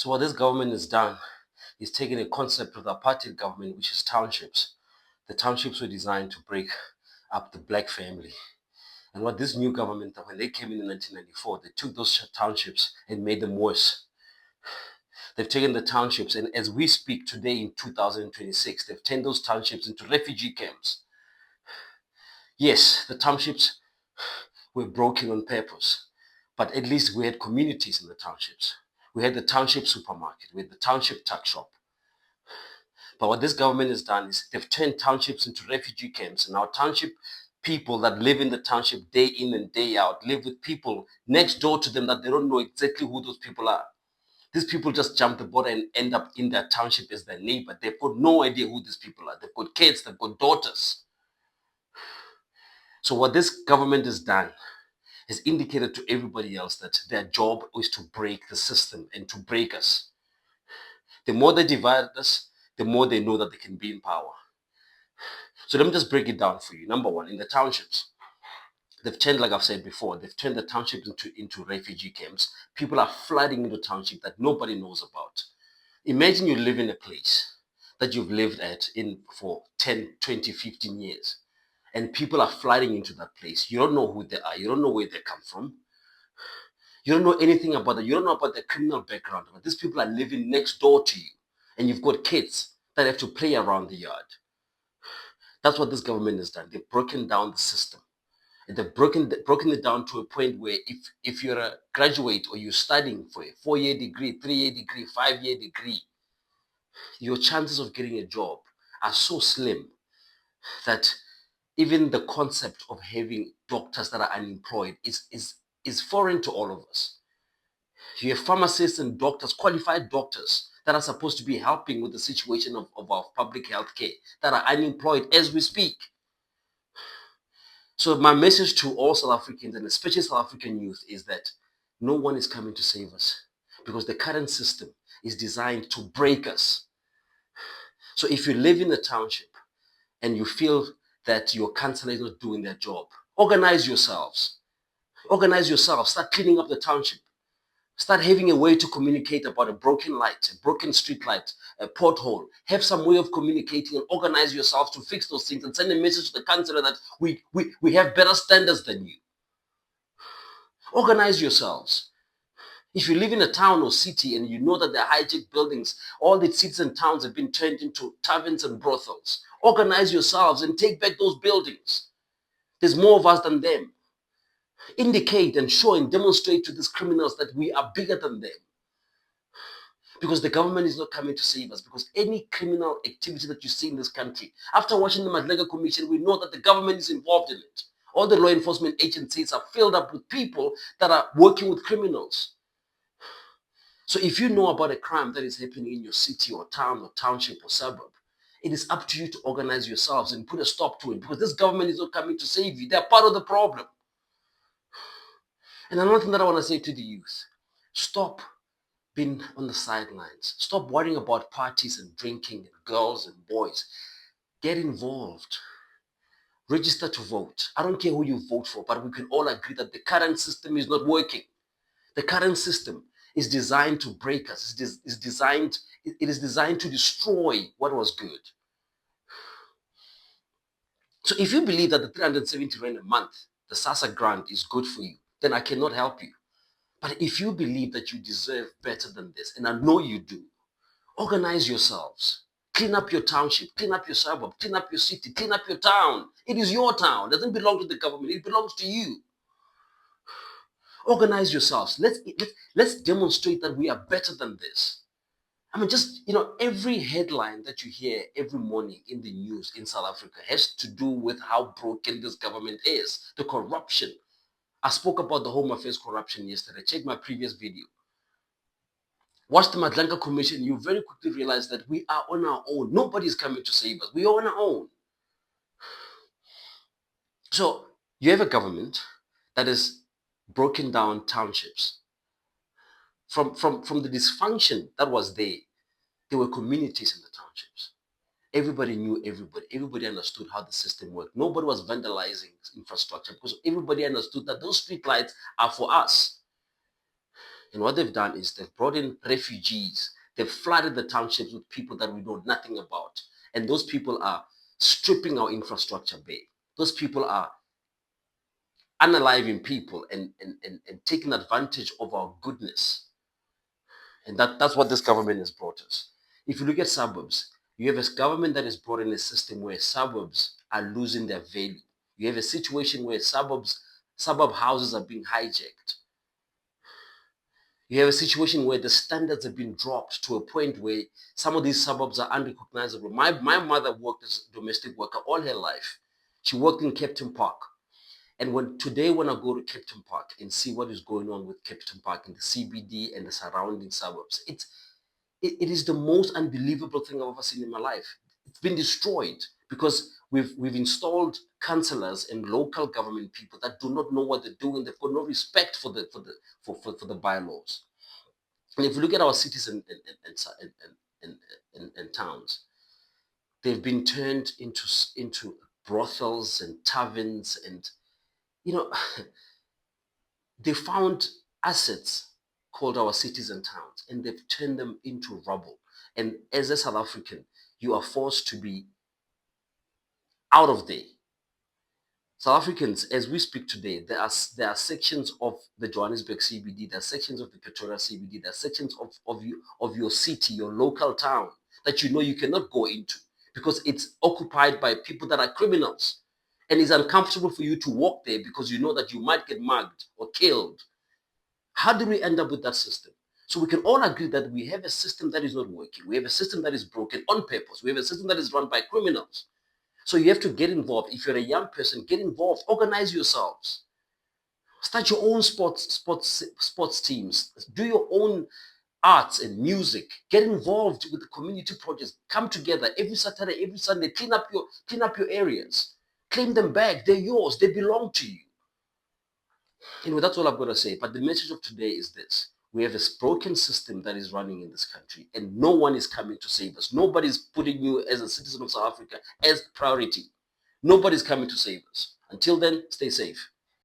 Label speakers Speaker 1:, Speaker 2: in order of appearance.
Speaker 1: So what this government has done is taken a concept of the apartheid government, which is townships. The townships were designed to break up the black family. And what this new government, when they came in 1994, they took those townships and made them worse. They've taken the townships, and as we speak today in 2026, they've turned those townships into refugee camps. Yes, the townships were broken on purpose, but at least we had communities in the townships. We had the township supermarket, we had the township tuck shop. But what this government has done is they've turned townships into refugee camps. And our township people that live in the township day in and day out live with people next door to them that they don't know exactly who those people are. These people just jump the border and end up in their township as their neighbor. They've got no idea who these people are. They've got kids, they've got daughters. So what this government has done has indicated to everybody else that their job is to break the system and to break us. The more they divide us, the more they know that they can be in power. So let me just break it down for you. Number one, in the townships, they've turned, like I've said before, they've turned the townships into refugee camps. People are flooding into township that nobody knows about. Imagine you live in a place that you've lived for 10, 20, 15 years, and people are flooding into that place. You don't know who they are. You don't know where they come from. You don't know anything about them. You don't know about their criminal background. But these people are living next door to you, and you've got kids that have to play around the yard. That's what this government has done. They've broken down the system. And they've broken it down to a point where if you're a graduate or you're studying for a 4-year degree, 3-year degree, 5-year degree, your chances of getting a job are so slim that even the concept of having doctors that are unemployed is foreign to all of us. You have pharmacists and doctors, qualified doctors, that are supposed to be helping with the situation of our public health care that are unemployed as we speak. So my message to all South Africans, and especially South African youth, is that no one is coming to save us because the current system is designed to break us. So if you live in a township and you feel that your councillor is not doing their job, organize yourselves. Organize yourselves. Start cleaning up the township. Start having a way to communicate about a broken light, a broken street light, a pothole. Have some way of communicating and organize yourselves to fix those things and send a message to the councillor that we have better standards than you. Organize yourselves. If you live in a town or city and you know that there are hijacked buildings, all the cities and towns have been turned into taverns and brothels, organize yourselves and take back those buildings. There's more of us than them. Indicate and show and demonstrate to these criminals that we are bigger than them. Because the government is not coming to save us. Because any criminal activity that you see in this country, after watching the Madlega Commission, we know that the government is involved in it. All the law enforcement agencies are filled up with people that are working with criminals. So if you know about a crime that is happening in your city or town or township or suburb, it is up to you to organize yourselves and put a stop to it, because this government is not coming to save you. They're part of the problem. And another thing that I want to say to the youth, stop being on the sidelines. Stop worrying about parties and drinking and girls and boys. Get involved. Register to vote. I don't care who you vote for, but we can all agree that the current system is not working. The current system is designed to break us. It is designed to destroy what was good. So if you believe that the 370 rand a month, the SASSA grant, is good for you, then I cannot help you. But if you believe that you deserve better than this, and I know you do, organize yourselves. Clean up your township, clean up your suburb, clean up your city, clean up your town. It is your town. It doesn't belong to the government. It belongs to you. Organize yourselves. Let's demonstrate that we are better than this. I mean, just, every headline that you hear every morning in the news in South Africa has to do with how broken this government is, the corruption. I spoke about the Home Affairs corruption yesterday. Check my previous video. Watch the Madlanka Commission. You very quickly realize that we are on our own. Nobody is coming to save us. We are on our own. So you have a government that has broken down townships. From the dysfunction that was there were communities in the townships. Everybody knew everybody. Everybody understood how the system worked. Nobody was vandalizing infrastructure because everybody understood that those street lights are for us. And what they've done is they've brought in refugees. They've flooded the townships with people that we know nothing about. And those people are stripping our infrastructure bare. Those people are unaliving people and taking advantage of our goodness. And that's what this government has brought us. If you look at suburbs, you have a government that has brought in a system where suburbs are losing their value. You have a situation where suburb houses are being hijacked. You have a situation where the standards have been dropped to a point where some of these suburbs are unrecognizable. My mother worked as a domestic worker all her life. She worked in Captain Park. And when I go to Captain Park and see what is going on with Captain Park in the CBD and the surrounding suburbs, it is the most unbelievable thing I've ever seen in my life. It's been destroyed because we've installed councillors and local government people that do not know what they're doing. They've got no respect for the bylaws. And if you look at our cities and towns, they've been turned into brothels and taverns, and you know they found assets called our cities and towns, and they've turned them into rubble. And as a South African, you are forced to be out of there. South Africans, as we speak today, there are sections of the Johannesburg CBD, there are sections of the Pretoria CBD, there are sections of your city, your local town, that you know you cannot go into because it's occupied by people that are criminals. And it's uncomfortable for you to walk there because you know that you might get mugged or killed. How do we end up with that system? So we can all agree that we have a system that is not working. We have a system that is broken on purpose. We have a system that is run by criminals. So you have to get involved. If you're a young person, get involved. Organize yourselves. Start your own sports teams. Do your own arts and music. Get involved with the community projects. Come together every Saturday, every Sunday. Clean up your areas. Claim them back. They're yours. They belong to you. Anyway, that's all I've got to say. But the message of today is this. We have a broken system that is running in this country, and no one is coming to save us. Nobody's putting you as a citizen of South Africa as priority. Nobody's coming to save us. Until then, stay safe.